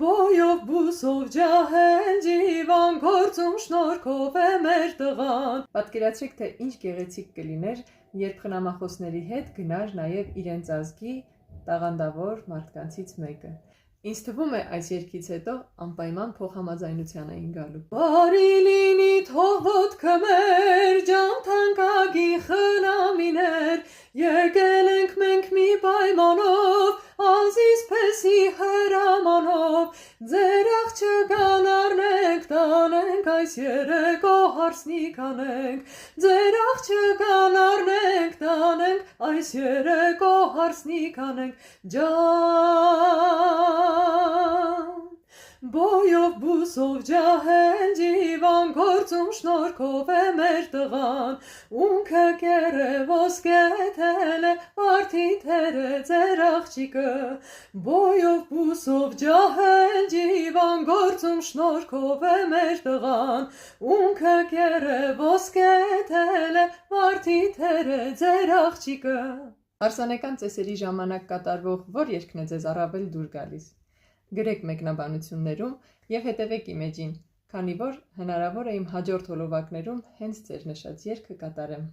Բոյով բուսով ջահել ջիվան գործում շնորհքով է մեր տղան։ Պատկերացրեք, թե ինչ գեղեցիկ կլիներ, երբ խնամախոսների հետ գնար նաև իրենց ազգի տաղանդավոր մարդկանցից մեկը։ Ինձ թվում է այս երգից հետո անպայման փոխհամաձայնության էին գալու։ Բարի լինի թող ոտքը մեր ջան թանկագի խնամիներ, եկել ենք մենք մի պայմանով ազիզ պես-ի հրամանով, ձեր աղջկան առնենք տանենք այս երեկո հարսնի կանենք, ձեր աղջկան առնենք տանենք այս երեկո հարսնի կանենք, ջան Բոյով բուսով ջահել ջիվան գործում շնորհքով է մեր տղան, ունքը կերը ոսկե թել է արդի թերը ձեր աղջիկը, Բոյով բուսով ջահել ջիվան գործում շնորհքով է մեր տղան, ունքը կերը ոսկե թել է արդի թերը ձեր աղջիկը։ Հարսանեկան ծեսերի ժամանակ կատարվող որ երգն է ձեզ առավել դուր գալիս։ Գրեք մեկնաբանություններում և հետևեք իմ էջին, քանի որ հնարավոր է իմ հաջորդ հոլովակներում հենց ձեր նշած երգը կատարեմ։